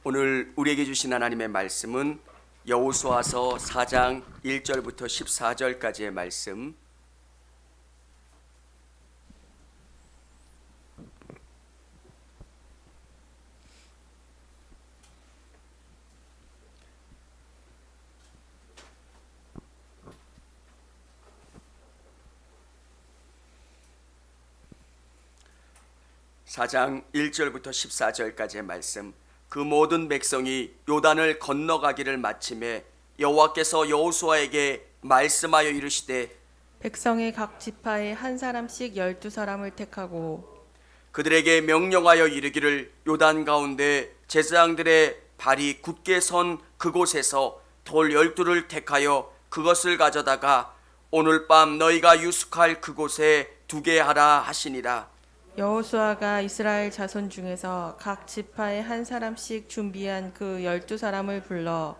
오늘 우리에게 주신 하나님의 말씀은 여호수아서 4장 1절부터 14절까지의 말씀. (4장 1절부터 14절까지의 말씀). 그 모든 백성이 요단을 건너가기를 마침에 여호와께서 여호수아에게 말씀하여 이르시되 백성의 각 지파에 한 사람씩 12사람을 택하고 그들에게 명령하여 이르기를 요단 가운데 제사장들의 발이 굳게 선 그곳에서 돌 12를 택하여 그것을 가져다가 오늘 밤 너희가 유숙할 그곳에 두게 하라 하시니라. 여호수아가 이스라엘 자손 중에서 각 지파에 한 사람씩 준비한 그 12사람을 불러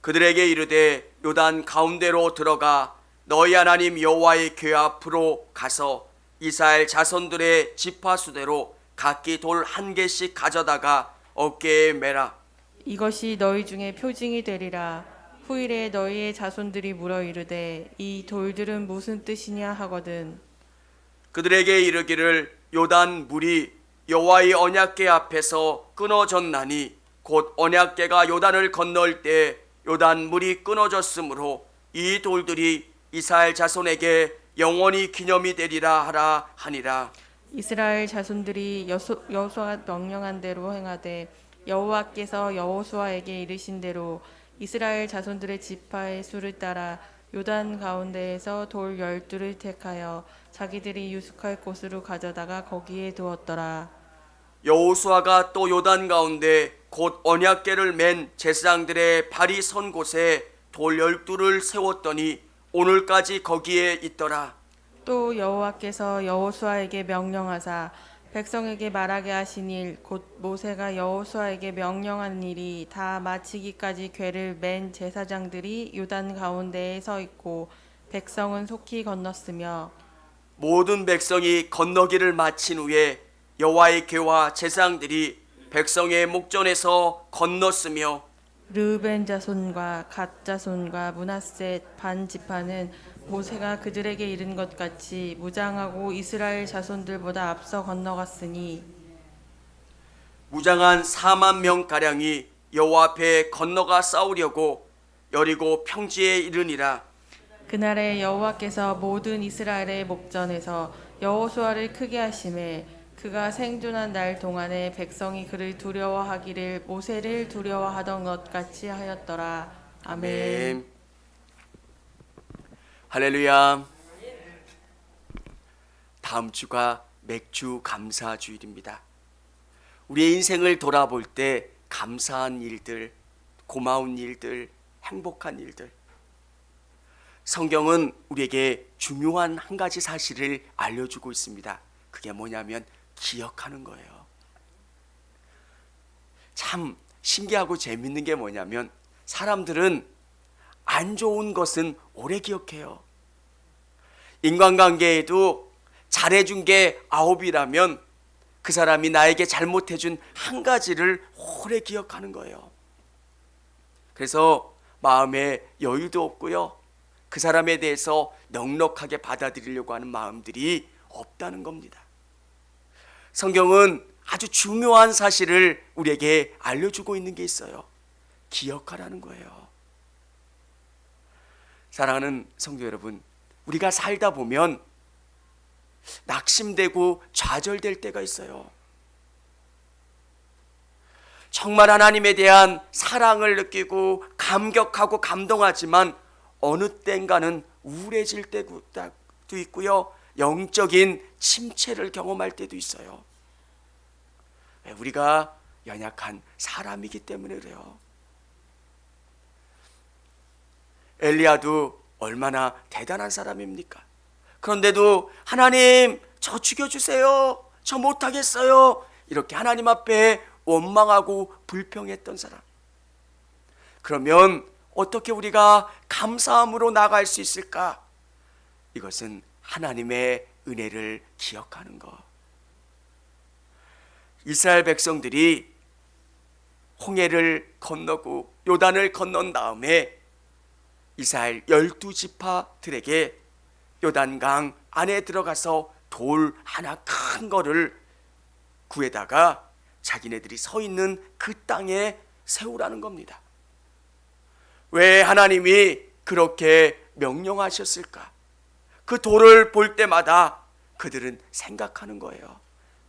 그들에게 이르되 요단 가운데로 들어가 너희 하나님 여호와의 궤 앞으로 가서 이스라엘 자손들의 지파 수대로 각기 돌 한 개씩 가져다가 어깨에 매라. 이것이 너희 중에 표징이 되리라. 후일에 너희의 자손들이 물어 이르되 이 돌들은 무슨 뜻이냐 하거든. 그들에게 이르기를 요단 물이 여호와의 언약궤 앞에서 끊어졌나니 곧 언약궤가 요단을 건널 때 요단 물이 끊어졌으므로 이 돌들이 이스라엘 자손에게 영원히 기념이 되리라 하라 하니라. 이스라엘 자손들이 여호수아가 명령한 대로 행하되 여호와께서 여호수아에게 이르신 대로 이스라엘 자손들의 지파의 수를 따라 요단 가운데에서 돌 12를 택하여 자기들이 유숙할 곳으로 가져다가 거기에 두었더라. 여호수아가 또 요단 가운데 곧 언약궤를 맨 제사장들의 발이 선 곳에 돌 12를 세웠더니 오늘까지 거기에 있더라. 또 여호와께서 여호수아에게 명령하사 백성에게 말하게 하신 일 곧 모세가 여호수아에게 명령한 일이 다 마치기까지 궤를 맨 제사장들이 요단 가운데에 서 있고 백성은 속히 건넜으며 모든 백성이 건너기를 마친 후에 여호와의 궤와 제사장들이 백성의 목전에서 건넜으며 르우벤 자손과 갓 자손과 므낫세 반 지파는 모세가 그들에게 이른 것 같이 무장하고 이스라엘 자손들보다 앞서 건너갔으니 무장한 4만 명 가량이 여호와 앞에 건너가 싸우려고 여리고 평지에 이르니라. 그날에 여호와께서 모든 이스라엘의 목전에서 여호수아를 크게 하심에 그가 생존한 날 동안에 백성이 그를 두려워하기를 모세를 두려워하던 것 같이 하였더라. 아멘. 할렐루야. 다음 주가 맥주 감사 주일입니다. 우리의 인생을 돌아볼 때 감사한 일들, 고마운 일들, 행복한 일들, 성경은 우리에게 중요한 한 가지 사실을 알려주고 있습니다. 그게 뭐냐면 기억하는 거예요. 참 신기하고 재밌는 게 뭐냐면 사람들은 안 좋은 것은 오래 기억해요. 인간관계에도 잘해준 게 9이라면 그 사람이 나에게 잘못해준 한 가지를 오래 기억하는 거예요. 그래서 마음에 여유도 없고요. 그 사람에 대해서 넉넉하게 받아들이려고 하는 마음들이 없다는 겁니다. 성경은 아주 중요한 사실을 우리에게 알려주고 있는 게 있어요. 기억하라는 거예요. 사랑하는 성도 여러분, 우리가 살다 보면 낙심되고 좌절될 때가 있어요. 정말 하나님에 대한 사랑을 느끼고 감격하고 감동하지만 어느 땐가는 우울해질 때도 있고요. 영적인 침체를 경험할 때도 있어요. 왜? 우리가 연약한 사람이기 때문에 그래요. 엘리야도 얼마나 대단한 사람입니까? 그런데도 하나님 저 죽여주세요. 저 못하겠어요. 이렇게 하나님 앞에 원망하고 불평했던 사람. 그러면 어떻게 우리가 감사함으로 나갈 수 있을까? 이것은 하나님의 은혜를 기억하는 것. 이스라엘 백성들이 홍해를 건너고 요단을 건넌 다음에 이스라엘 12지파들에게 요단강 안에 들어가서 돌 하나 큰 거를 구해다가 자기네들이 서 있는 그 땅에 세우라는 겁니다. 왜 하나님이 그렇게 명령하셨을까? 그 돌을 볼 때마다 그들은 생각하는 거예요.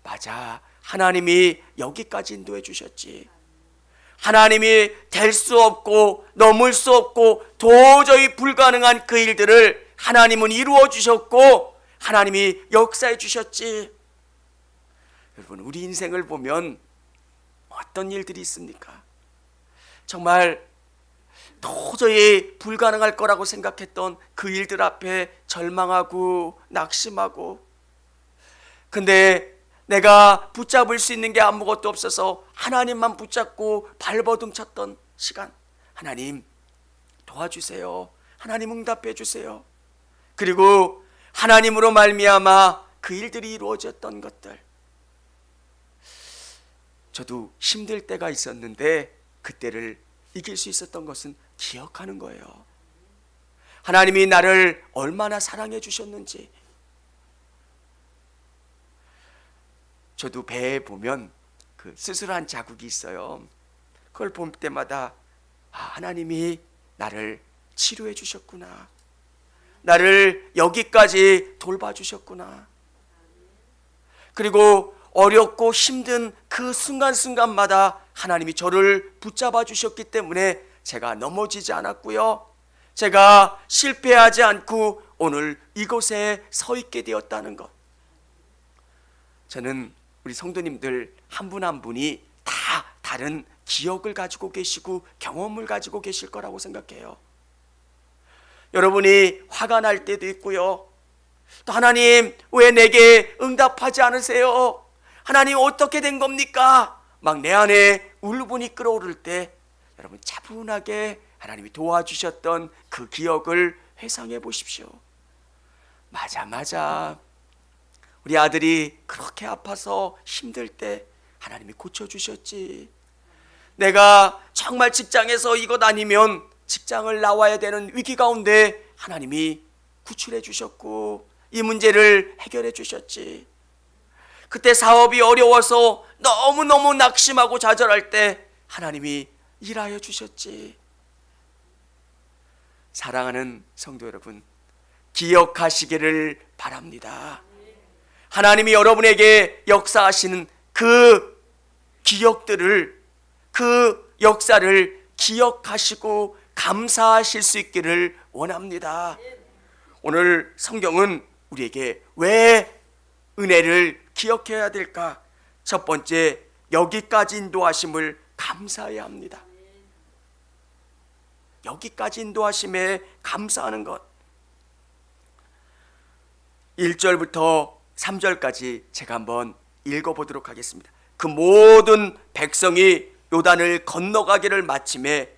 맞아, 하나님이 여기까지 인도해 주셨지. 하나님이 될 수 없고 넘을 수 없고 도저히 불가능한 그 일들을 하나님은 이루어 주셨고 하나님이 역사해 주셨지. 여러분, 우리 인생을 보면 어떤 일들이 있습니까? 정말 도저히 불가능할 거라고 생각했던 그 일들 앞에 절망하고 낙심하고, 근데 내가 붙잡을 수 있는 게 아무것도 없어서 하나님만 붙잡고 발버둥 쳤던 시간, 하나님 도와주세요, 하나님 응답해 주세요. 그리고 하나님으로 말미암아 그 일들이 이루어졌던 것들, 저도 힘들 때가 있었는데 그때를 이길 수 있었던 것은 기억하는 거예요. 하나님이 나를 얼마나 사랑해 주셨는지. 저도 배에 보면 그 수술한 자국이 있어요. 그걸 볼 때마다 하나님이 나를 치료해 주셨구나, 나를 여기까지 돌봐주셨구나. 그리고 어렵고 힘든 그 순간순간마다 하나님이 저를 붙잡아 주셨기 때문에 제가 넘어지지 않았고요, 제가 실패하지 않고 오늘 이곳에 서 있게 되었다는 것. 저는 우리 성도님들 한 분 한 분이 다 다른 기억을 가지고 계시고 경험을 가지고 계실 거라고 생각해요. 여러분이 화가 날 때도 있고요, 또 하나님 왜 내게 응답하지 않으세요? 하나님 어떻게 된 겁니까? 막 내 안에 울분이 끓어오를 때 여러분 차분하게 하나님이 도와주셨던 그 기억을 회상해 보십시오. 맞아, 우리 아들이 그렇게 아파서 힘들 때 하나님이 고쳐주셨지. 내가 정말 직장에서 이것 아니면 직장을 나와야 되는 위기 가운데 하나님이 구출해 주셨고 이 문제를 해결해 주셨지. 그때 사업이 어려워서 너무너무 낙심하고 좌절할 때 하나님이 일하여 주셨지. 사랑하는 성도 여러분, 기억하시기를 바랍니다. 하나님이 여러분에게 역사하시는 그 기억들을, 그 역사를 기억하시고 감사하실 수 있기를 원합니다. 오늘 성경은 우리에게 왜 은혜를 기억해야 될까? 첫 번째, 여기까지 인도하심을 감사해야 합니다. 여기까지 인도하심에 감사하는 것. 1절부터 3절까지 제가 한번 읽어보도록 하겠습니다. 그 모든 백성이 요단을 건너가기를 마침에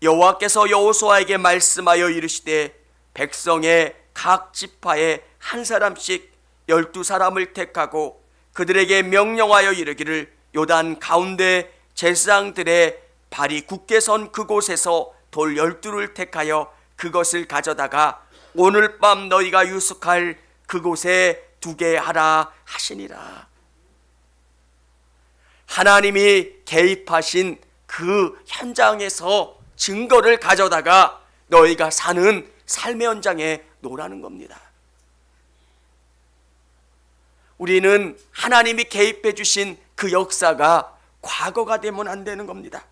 여호와께서 여호수아에게 말씀하여 이르시되 백성의 각 지파에 한 사람씩 12사람을 택하고 그들에게 명령하여 이르기를 요단 가운데 제사장들의 발이 굳게 선 그곳에서 돌 12를 택하여 그것을 가져다가 오늘 밤 너희가 유숙할 그곳에 두게 하라 하시니라. 하나님이 개입하신 그 현장에서 증거를 가져다가 너희가 사는 삶의 현장에 놓으라는 겁니다. 우리는 하나님이 개입해 주신 그 역사가 과거가 되면 안 되는 겁니다.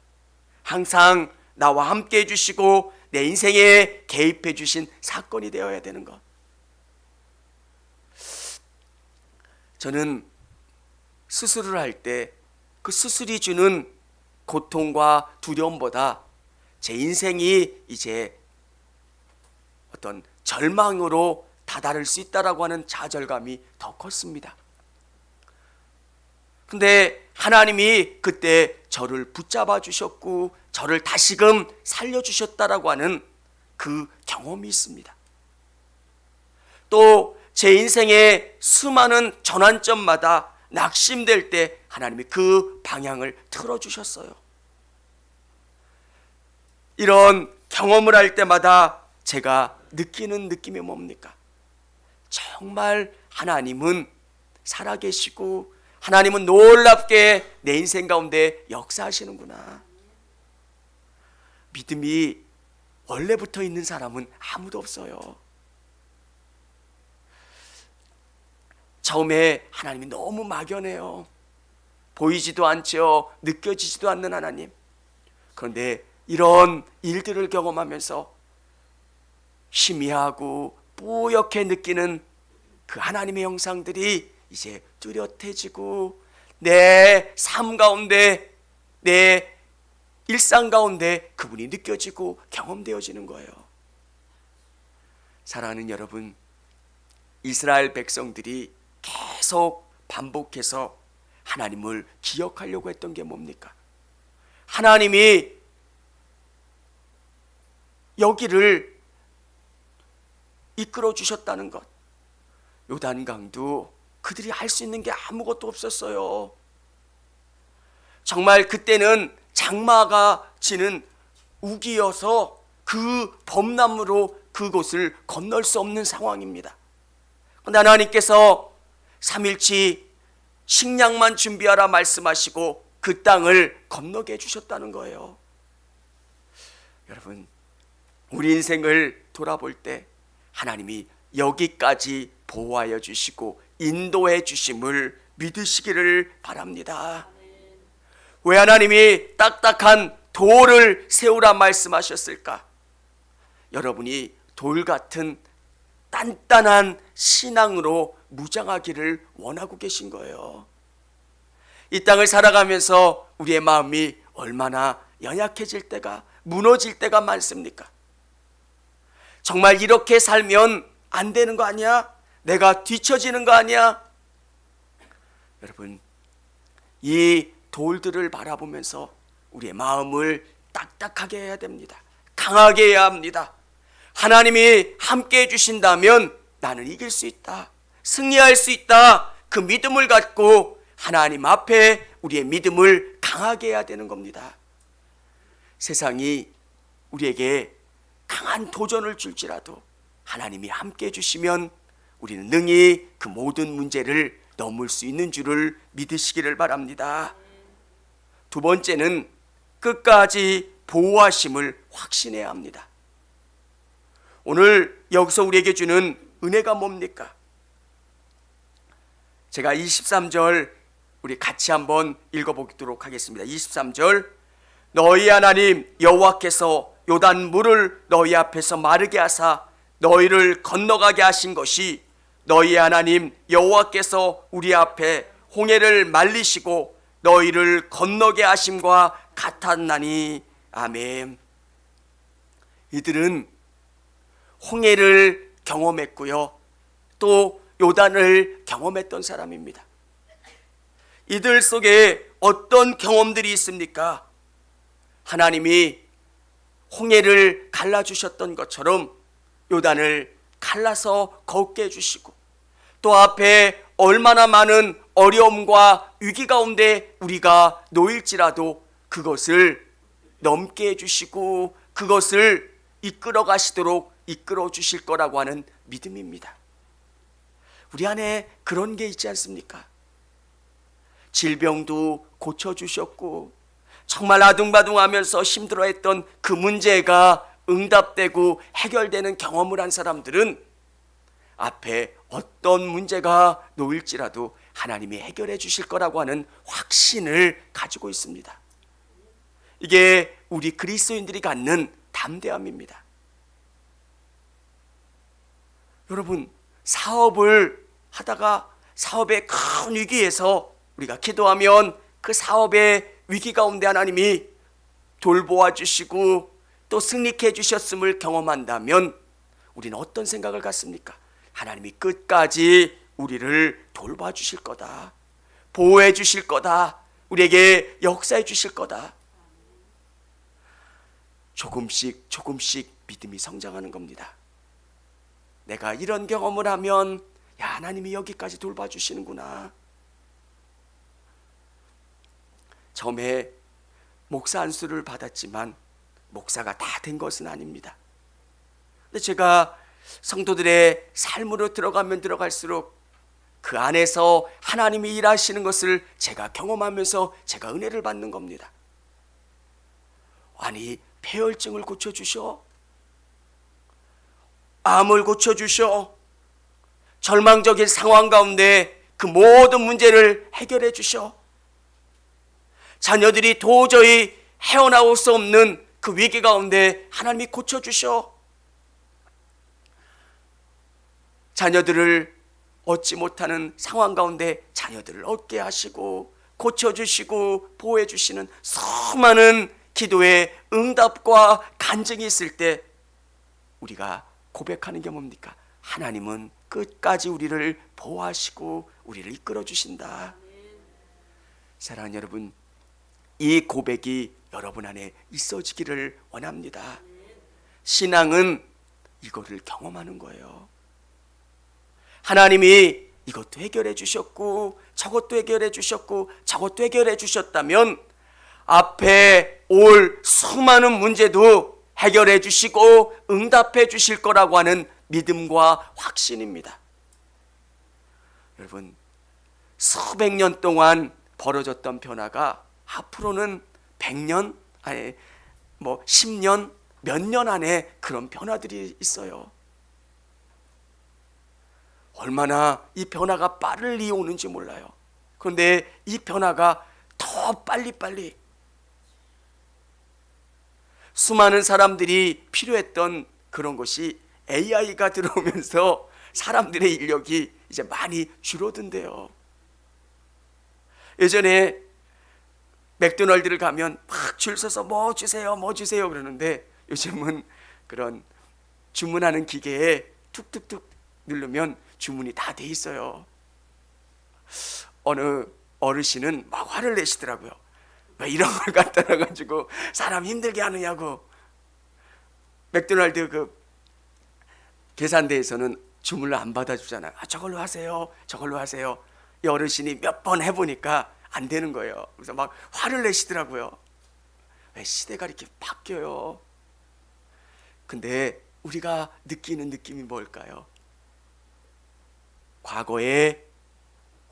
항상 나와 함께 해주시고 내 인생에 개입해 주신 사건이 되어야 되는 것. 저는 수술을 할 때 그 수술이 주는 고통과 두려움보다 제 인생이 이제 어떤 절망으로 다다를 수 있다라고 하는 좌절감이 더 컸습니다. 근데 하나님이 그때 저를 붙잡아 주셨고 저를 다시금 살려주셨다라고 하는 그 경험이 있습니다. 또 제 인생의 수많은 전환점마다 낙심될 때 하나님이 그 방향을 틀어주셨어요. 이런 경험을 할 때마다 제가 느끼는 느낌이 뭡니까? 정말 하나님은 살아계시고 하나님은 놀랍게 내 인생 가운데 역사하시는구나. 믿음이 원래부터 있는 사람은 아무도 없어요. 처음에 하나님이 너무 막연해요. 보이지도 않죠. 느껴지지도 않는 하나님. 그런데 이런 일들을 경험하면서 희미하고 뿌옇게 느끼는 그 하나님의 형상들이 이제 뚜렷해지고 내 삶 가운데, 내 일상 가운데 그분이 느껴지고 경험되어지는 거예요. 사랑하는 여러분, 이스라엘 백성들이 계속 반복해서 하나님을 기억하려고 했던 게 뭡니까? 하나님이 여기를 이끌어 주셨다는 것. 요단강도 그들이 할 수 있는 게 아무것도 없었어요. 정말 그때는 장마가 지는 우기여서 그 범람으로 그곳을 건널 수 없는 상황입니다. 그런데 하나님께서 3일치 식량만 준비하라 말씀하시고 그 땅을 건너게 해주셨다는 거예요. 여러분, 우리 인생을 돌아볼 때 하나님이 여기까지 보호하여 주시고 인도해 주심을 믿으시기를 바랍니다. 왜 하나님이 딱딱한 돌을 세우라 말씀하셨을까? 여러분이 돌 같은 단단한 신앙으로 무장하기를 원하고 계신 거예요. 이 땅을 살아가면서 우리의 마음이 얼마나 연약해질 때가, 무너질 때가 많습니까? 정말 이렇게 살면 안 되는 거 아니야? 내가 뒤처지는 거 아니야? 여러분, 이 돌들을 바라보면서 우리의 마음을 딱딱하게 해야 됩니다. 강하게 해야 합니다. 하나님이 함께 해주신다면 나는 이길 수 있다, 승리할 수 있다, 그 믿음을 갖고 하나님 앞에 우리의 믿음을 강하게 해야 되는 겁니다. 세상이 우리에게 강한 도전을 줄지라도 하나님이 함께 해주시면 우리는 능히 그 모든 문제를 넘을 수 있는 줄을 믿으시기를 바랍니다. 두 번째는 끝까지 보호하심을 확신해야 합니다. 오늘 여기서 우리에게 주는 은혜가 뭡니까? 제가 23절 우리 같이 한번 읽어보도록 하겠습니다. 23절, 너희 하나님 여호와께서 요단 물을 너희 앞에서 마르게 하사 너희를 건너가게 하신 것이 너희 하나님 여호와께서 우리 앞에 홍해를 말리시고 너희를 건너게 하심과 같았나니. 아멘. 이들은 홍해를 경험했고요, 또 요단을 경험했던 사람입니다. 이들 속에 어떤 경험들이 있습니까? 하나님이 홍해를 갈라주셨던 것처럼 요단을 갈라서 걷게 해주시고, 또 앞에 얼마나 많은 어려움과 위기 가운데 우리가 놓일지라도 그것을 넘게 해주시고 그것을 이끌어 가시도록 이끌어 주실 거라고 하는 믿음입니다. 우리 안에 그런 게 있지 않습니까? 질병도 고쳐주셨고 정말 아둥바둥하면서 힘들어했던 그 문제가 응답되고 해결되는 경험을 한 사람들은 앞에 어떤 문제가 놓일지라도 하나님이 해결해 주실 거라고 하는 확신을 가지고 있습니다. 이게 우리 그리스도인들이 갖는 담대함입니다. 여러분, 사업을 하다가 사업의 큰 위기에서 우리가 기도하면 그 사업의 위기 가운데 하나님이 돌보아 주시고 또 승리케 해주셨음을 경험한다면 우리는 어떤 생각을 갖습니까? 하나님이 끝까지 우리를 돌봐 주실 거다, 보호해 주실 거다, 우리에게 역사해 주실 거다. 조금씩 조금씩 믿음이 성장하는 겁니다. 내가 이런 경험을 하면 야, 하나님이 여기까지 돌봐 주시는구나. 처음에 목사 안수를 받았지만 목사가 다 된 것은 아닙니다. 근데 제가 성도들의 삶으로 들어가면 들어갈수록 그 안에서 하나님이 일하시는 것을 제가 경험하면서 제가 은혜를 받는 겁니다. 아니, 폐혈증을 고쳐주셔, 암을 고쳐주셔, 절망적인 상황 가운데 그 모든 문제를 해결해 주셔, 자녀들이 도저히 헤어나올 수 없는 그 위기 가운데 하나님이 고쳐주셔, 자녀들을 얻지 못하는 상황 가운데 자녀들을 얻게 하시고 고쳐주시고 보호해 주시는 수많은 기도의 응답과 간증이 있을 때 우리가 고백하는 게 뭡니까? 하나님은 끝까지 우리를 보호하시고 우리를 이끌어 주신다. 사랑하는 여러분, 이 고백이 여러분 안에 있어지기를 원합니다. 신앙은 이거를 경험하는 거예요. 하나님이 이것도 해결해 주셨고 저것도 해결해 주셨고 저것도 해결해 주셨다면 앞에 올 수많은 문제도 해결해 주시고 응답해 주실 거라고 하는 믿음과 확신입니다. 여러분, 수백 년 동안 벌어졌던 변화가 앞으로는 100년, 아니 10년, 몇 년 안에 그런 변화들이 있어요. 얼마나 이 변화가 빨리 오는지 몰라요. 그런데 이 변화가 더 빨리빨리, 수많은 사람들이 필요했던 그런 것이 AI가 들어오면서 사람들의 인력이 이제 많이 줄어든대요. 예전에 맥도날드를 가면 막 줄 서서 뭐 주세요 뭐 주세요 그러는데 요즘은 그런 주문하는 기계에 툭툭툭 누르면 주문이 다 돼 있어요. 어느 어르신은 막 화를 내시더라고요. 왜 이런 걸 갖다 놔가지고 사람 힘들게 하느냐고. 맥도날드 그 계산대에서는 주문을 안 받아주잖아요. 저걸로 하세요 저걸로 하세요. 이 어르신이 몇 번 해보니까 안 되는 거예요. 그래서 막 화를 내시더라고요. 왜 시대가 이렇게 바뀌어요. 근데 우리가 느끼는 느낌이 뭘까요? 과거에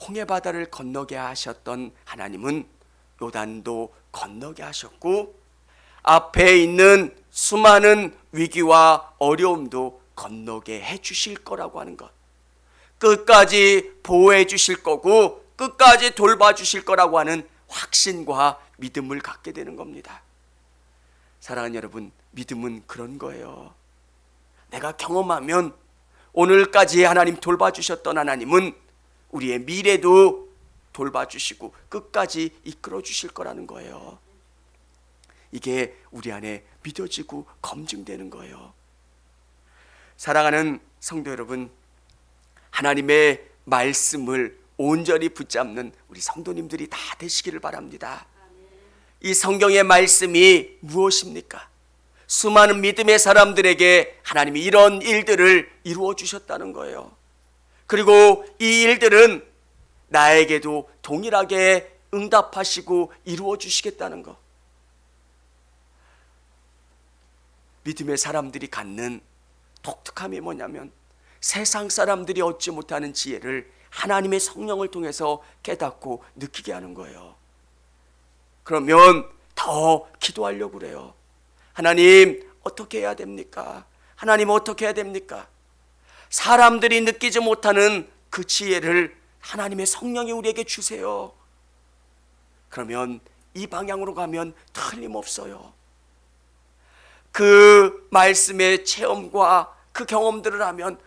홍해바다를 건너게 하셨던 하나님은 요단도 건너게 하셨고 앞에 있는 수많은 위기와 어려움도 건너게 해 주실 거라고 하는 것, 끝까지 보호해 주실 거고 끝까지 돌봐 주실 거라고 하는 확신과 믿음을 갖게 되는 겁니다. 사랑하는 여러분, 믿음은 그런 거예요. 내가 경험하면 오늘까지 하나님 돌봐주셨던 하나님은 우리의 미래도 돌봐주시고 끝까지 이끌어 주실 거라는 거예요. 이게 우리 안에 믿어지고 검증되는 거예요. 사랑하는 성도 여러분, 하나님의 말씀을 온전히 붙잡는 우리 성도님들이 다 되시기를 바랍니다. 이 성경의 말씀이 무엇입니까? 수많은 믿음의 사람들에게 하나님이 이런 일들을 이루어 주셨다는 거예요. 그리고 이 일들은 나에게도 동일하게 응답하시고 이루어 주시겠다는 거. 믿음의 사람들이 갖는 독특함이 뭐냐면 세상 사람들이 얻지 못하는 지혜를 하나님의 성령을 통해서 깨닫고 느끼게 하는 거예요. 그러면 더 기도하려고 그래요. 하나님 어떻게 해야 됩니까? 하나님 어떻게 해야 됩니까? 사람들이 느끼지 못하는 그 지혜를 하나님의 성령이 우리에게 주세요. 그러면 이 방향으로 가면 틀림없어요. 그 말씀의 체험과 그 경험들을 하면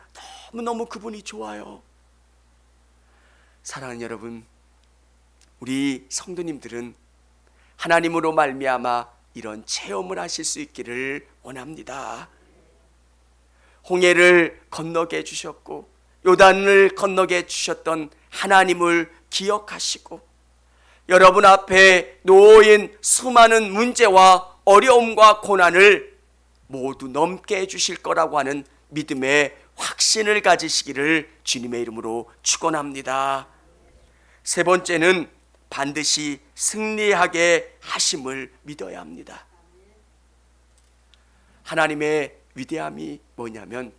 너무너무 그분이 좋아요. 사랑하는 여러분, 우리 성도님들은 하나님으로 말미암아 이런 체험을 하실 수 있기를 원합니다. 홍해를 건너게 해주셨고 요단을 건너게 해주셨던 하나님을 기억하시고 여러분 앞에 놓인 수많은 문제와 어려움과 고난을 모두 넘게 해주실 거라고 하는 믿음의 확신을 가지시기를 주님의 이름으로 축원합니다. 세 번째는 반드시 승리하게 하심을 믿어야 합니다. 하나님의 위대함이 뭐냐면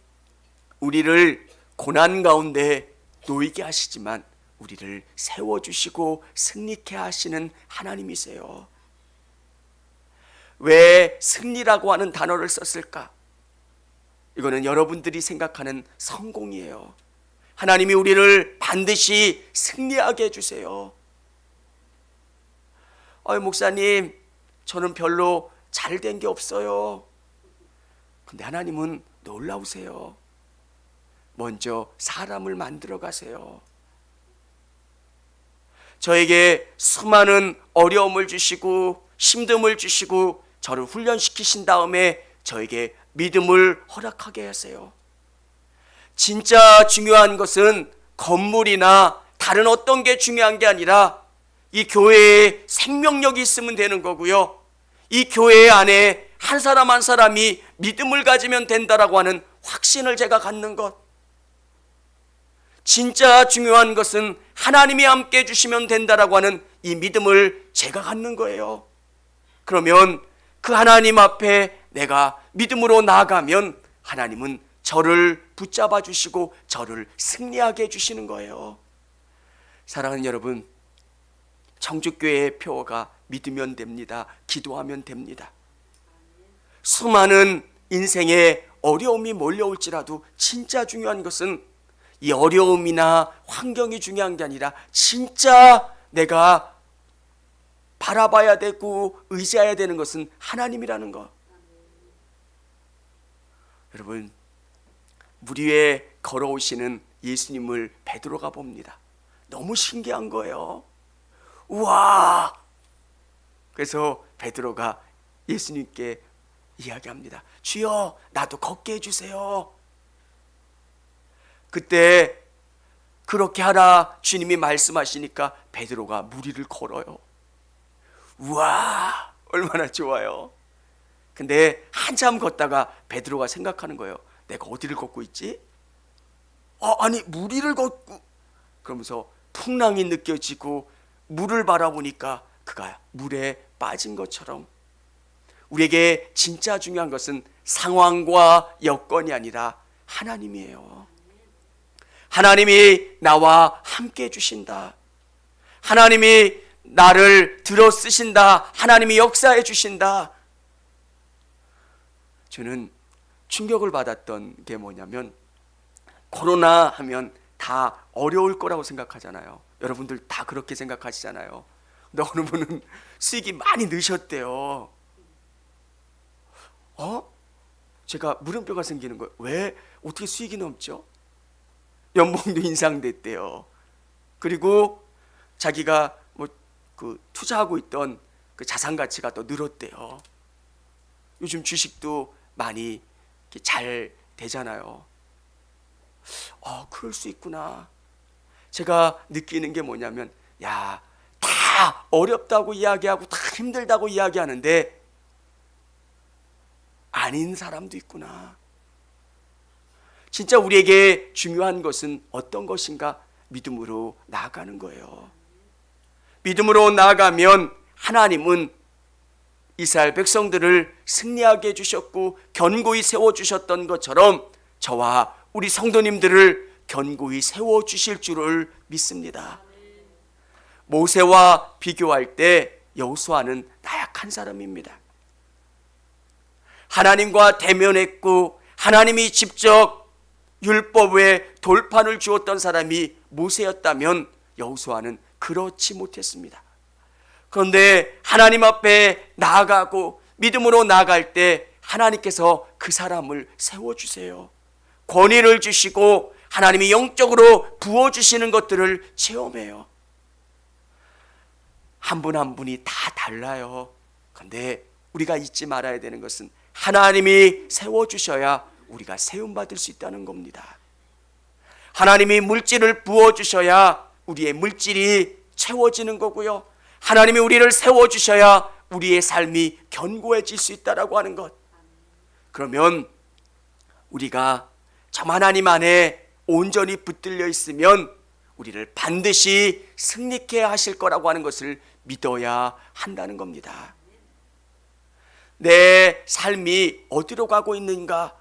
우리를 고난 가운데 놓이게 하시지만 우리를 세워주시고 승리케 하시는 하나님이세요. 왜 승리라고 하는 단어를 썼을까? 이거는 여러분들이 생각하는 성공이에요. 하나님이 우리를 반드시 승리하게 해주세요. 목사님, 저는 별로 잘 된 게 없어요. 근데 하나님은 놀라우세요. 먼저 사람을 만들어 가세요. 저에게 수많은 어려움을 주시고 힘듦을 주시고 저를 훈련시키신 다음에 저에게 믿음을 허락하게 하세요. 진짜 중요한 것은 건물이나 다른 어떤 게 중요한 게 아니라 이 교회에 생명력이 있으면 되는 거고요. 이 교회 안에 한 사람 한 사람이 믿음을 가지면 된다라고 하는 확신을 제가 갖는 것. 진짜 중요한 것은 하나님이 함께 해주시면 된다라고 하는 이 믿음을 제가 갖는 거예요. 그러면 그 하나님 앞에 내가 믿음으로 나아가면 하나님은 저를 붙잡아 주시고 저를 승리하게 해주시는 거예요. 사랑하는 여러분, 청주교회의 표어가 믿으면 됩니다. 기도하면 됩니다. 수많은 인생에 어려움이 몰려올지라도 진짜 중요한 것은 이 어려움이나 환경이 중요한 게 아니라 진짜 내가 바라봐야 되고 의지해야 되는 것은 하나님이라는 것. 여러분, 물 위에 걸어오시는 예수님을 베드로가 봅니다. 너무 신기한 거예요. 우와! 그래서 베드로가 예수님께 이야기합니다. 주여, 나도 걷게 해주세요. 그때 그렇게 하라 주님이 말씀하시니까 베드로가 물 위를 걸어요. 우와, 얼마나 좋아요. 근데 한참 걷다가 베드로가 생각하는 거예요. 내가 어디를 걷고 있지? 아니 물 위를 걷고, 그러면서 풍랑이 느껴지고 물을 바라보니까 그가 물에 빠진 것처럼 우리에게 진짜 중요한 것은 상황과 여건이 아니라 하나님이에요. 하나님이 나와 함께 해주신다. 하나님이 나를 들어 쓰신다. 하나님이 역사해 주신다. 저는 충격을 받았던 게 뭐냐면 코로나 하면 다 어려울 거라고 생각하잖아요. 여러분들 다 그렇게 생각하시잖아요. 근데 어느 분은 수익이 많이 느셨대요. 제가 물음표가 생기는 거예요. 왜? 어떻게 수익이 넘죠? 연봉도 인상됐대요. 그리고 자기가 투자하고 있던 그 자산 가치가 또 늘었대요. 요즘 주식도 많이 잘 되잖아요. 그럴 수 있구나. 제가 느끼는 게 뭐냐면, 다 어렵다고 이야기하고 다 힘들다고 이야기하는데 아닌 사람도 있구나. 진짜 우리에게 중요한 것은 어떤 것인가? 믿음으로 나아가는 거예요. 믿음으로 나아가면 하나님은 이스라엘 백성들을 승리하게 해주셨고 견고히 세워주셨던 것처럼 저와 우리 성도님들을 견고히 세워주실 줄을 믿습니다. 모세와 비교할 때 여호수아는 나약한 사람입니다. 하나님과 대면했고 하나님이 직접 율법의 돌판을 주었던 사람이 모세였다면 여호수아는 그렇지 못했습니다. 그런데 하나님 앞에 나아가고 믿음으로 나아갈 때 하나님께서 그 사람을 세워주세요. 권위를 주시고 하나님이 영적으로 부어주시는 것들을 체험해요. 한 분 한 분이 다 달라요. 그런데 우리가 잊지 말아야 되는 것은 하나님이 세워주셔야 우리가 세움받을 수 있다는 겁니다. 하나님이 물질을 부어주셔야 우리의 물질이 채워지는 거고요. 하나님이 우리를 세워주셔야 우리의 삶이 견고해질 수 있다라고 하는 것. 그러면 우리가 참 하나님 안에 온전히 붙들려 있으면 우리를 반드시 승리케 하실 거라고 하는 것을 믿어야 한다는 겁니다. 내 삶이 어디로 가고 있는가?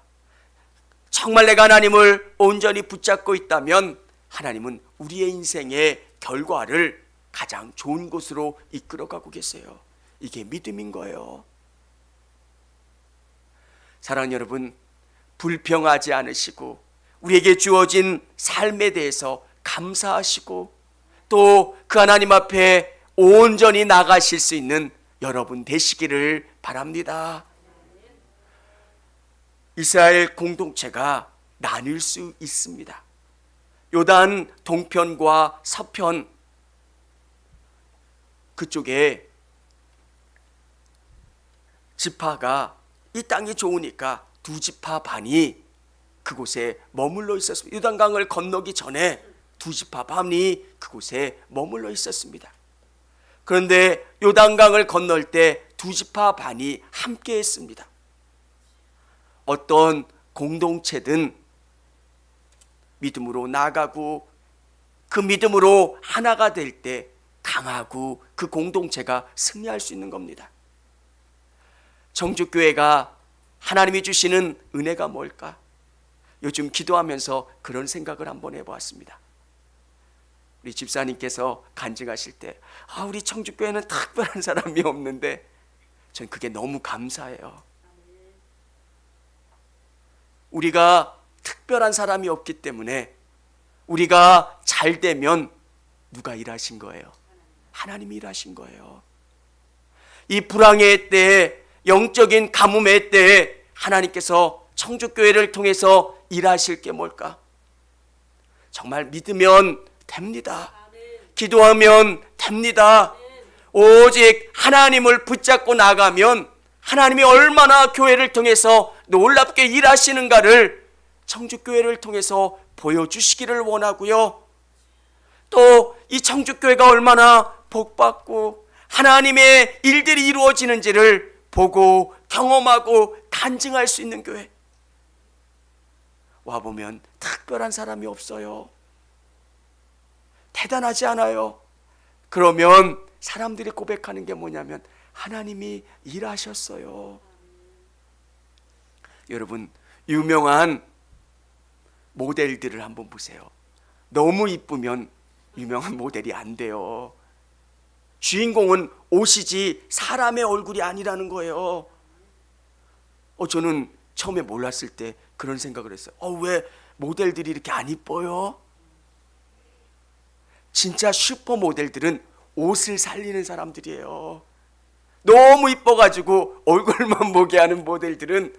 정말 내가 하나님을 온전히 붙잡고 있다면 하나님은 우리의 인생의 결과를 가장 좋은 곳으로 이끌어가고 계세요. 이게 믿음인 거예요. 사랑하는 여러분, 불평하지 않으시고 우리에게 주어진 삶에 대해서 감사하시고 또 그 하나님 앞에 온전히 나가실 수 있는 여러분 되시기를 바랍니다. 이스라엘 공동체가 나뉠 수 있습니다. 요단 동편과 서편 그쪽에 지파가 이 땅이 좋으니까 두 지파 반이 그곳에 머물러 있었습니다. 요단강을 건너기 전에 두 지파 반이 그곳에 머물러 있었습니다. 그런데 요단강을 건널 때 두 지파 반이 함께 했습니다. 어떤 공동체든 믿음으로 나가고 그 믿음으로 하나가 될 때 강하고 그 공동체가 승리할 수 있는 겁니다. 청주교회가 하나님이 주시는 은혜가 뭘까? 요즘 기도하면서 그런 생각을 한번 해보았습니다. 우리 집사님께서 간증하실 때 우리 청주교회는 특별한 사람이 없는데 전 그게 너무 감사해요. 우리가 특별한 사람이 없기 때문에 우리가 잘 되면 누가 일하신 거예요? 하나님이 일하신 거예요. 이 불황의 때에, 영적인 가뭄의 때에 하나님께서 청주교회를 통해서 일하실 게 뭘까? 정말 믿으면 됩니다. 기도하면 됩니다. 오직 하나님을 붙잡고 나가면 하나님이 얼마나 교회를 통해서 놀랍게 일하시는가를 청주교회를 통해서 보여주시기를 원하고요. 또 이 청주교회가 얼마나 복받고 하나님의 일들이 이루어지는지를 보고 경험하고 간증할 수 있는 교회. 와보면 특별한 사람이 없어요. 대단하지 않아요. 그러면 사람들이 고백하는 게 뭐냐면 하나님이 일하셨어요. 여러분, 유명한 모델들을 한번 보세요. 너무 이쁘면 유명한 모델이 안 돼요. 주인공은 옷이지 사람의 얼굴이 아니라는 거예요. 저는 처음에 몰랐을 때 그런 생각을 했어요. 왜 모델들이 이렇게 안 이뻐요? 진짜 슈퍼 모델들은 옷을 살리는 사람들이에요. 너무 이뻐가지고 얼굴만 보게 하는 모델들은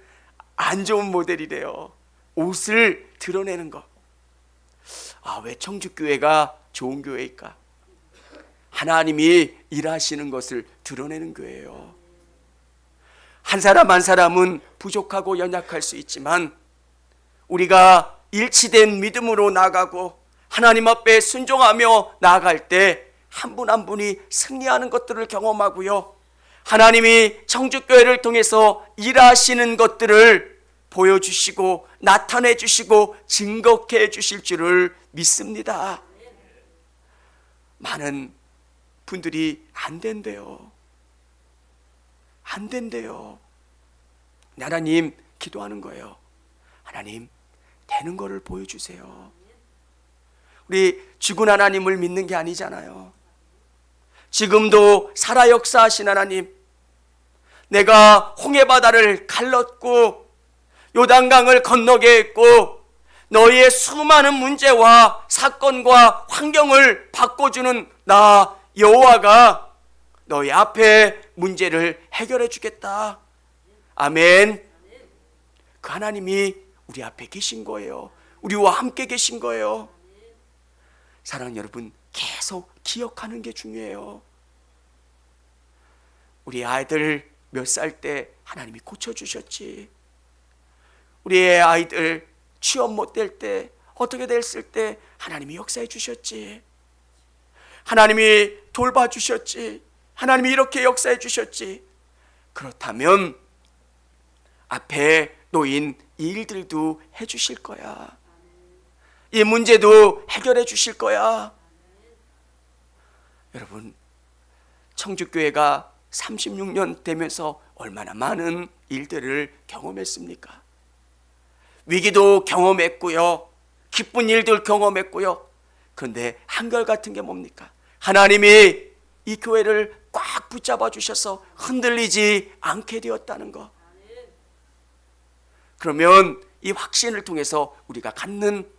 안 좋은 모델이래요. 옷을 드러내는 거. 왜 청주교회가 좋은 교회일까? 하나님이 일하시는 것을 드러내는 교회예요. 한 사람 한 사람은 부족하고 연약할 수 있지만 우리가 일치된 믿음으로 나가고 하나님 앞에 순종하며 나아갈 때 한 분 한 분이 승리하는 것들을 경험하고요. 하나님이 청주교회를 통해서 일하시는 것들을 보여주시고 나타내 주시고 증거해 주실 줄을 믿습니다. 많은 분들이 안 된대요. 안 된대요. 하나님 기도하는 거예요. 하나님 되는 거를 보여주세요. 우리 죽은 하나님을 믿는 게 아니잖아요. 지금도 살아 역사하신 하나님, 내가 홍해바다를 갈랐고 요단강을 건너게 했고 너희의 수많은 문제와 사건과 환경을 바꿔주는 나 여호와가 너희 앞에 문제를 해결해 주겠다. 아멘. 그 하나님이 우리 앞에 계신 거예요. 우리와 함께 계신 거예요. 사랑하는 여러분, 계속 기억하는 게 중요해요. 우리 아이들 몇 살 때 하나님이 고쳐주셨지. 우리의 아이들 취업 못 될 때, 어떻게 됐을 때 하나님이 역사해 주셨지. 하나님이 돌봐주셨지. 하나님이 이렇게 역사해 주셨지. 그렇다면 앞에 놓인 이 일들도 해 주실 거야. 이 문제도 해결해 주실 거야. 여러분, 청주교회가 36년 되면서 얼마나 많은 일들을 경험했습니까? 위기도 경험했고요, 기쁜 일들 경험했고요. 그런데 한결같은 게 뭡니까? 하나님이 이 교회를 꽉 붙잡아 주셔서 흔들리지 않게 되었다는 것. 그러면 이 확신을 통해서 우리가 갖는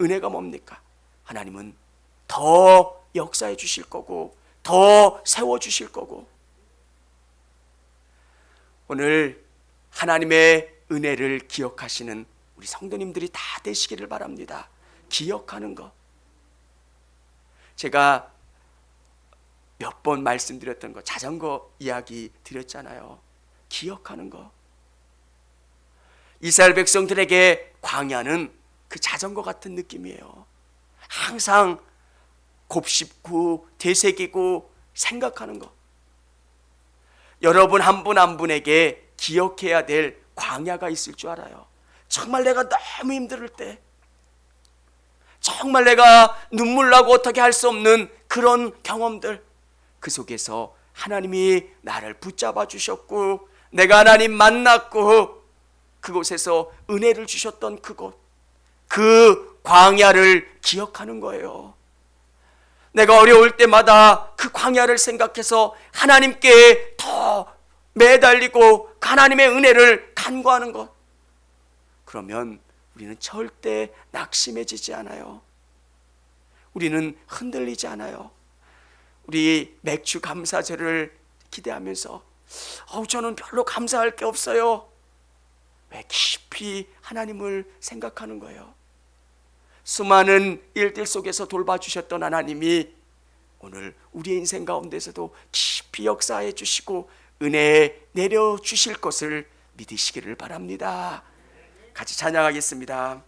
은혜가 뭡니까? 하나님은 더 역사해 주실 거고, 더 세워 주실 거고. 오늘 하나님의 은혜를 기억하시는 우리 성도님들이 다 되시기를 바랍니다. 기억하는 것. 제가 몇 번 말씀드렸던 거, 자전거 이야기 드렸잖아요. 기억하는 거. 이스라엘 백성들에게 광야는 그 자전거 같은 느낌이에요. 항상 곱씹고 되새기고 생각하는 거. 여러분 한 분 한 분에게 기억해야 될 광야가 있을 줄 알아요. 정말 내가 너무 힘들 때, 정말 내가 눈물 나고 어떻게 할 수 없는 그런 경험들, 그 속에서 하나님이 나를 붙잡아 주셨고, 내가 하나님 만났고, 그곳에서 은혜를 주셨던 그곳, 그 광야를 기억하는 거예요. 내가 어려울 때마다 그 광야를 생각해서 하나님께 더 매달리고 하나님의 은혜를 간구하는 것. 그러면 우리는 절대 낙심해지지 않아요. 우리는 흔들리지 않아요. 우리 맥주 감사제를 기대하면서 저는 별로 감사할 게 없어요. 왜? 깊이 하나님을 생각하는 거예요. 수많은 일들 속에서 돌봐주셨던 하나님이 오늘 우리의 인생 가운데서도 깊이 역사해 주시고 은혜 내려주실 것을 믿으시기를 바랍니다. 같이 찬양하겠습니다.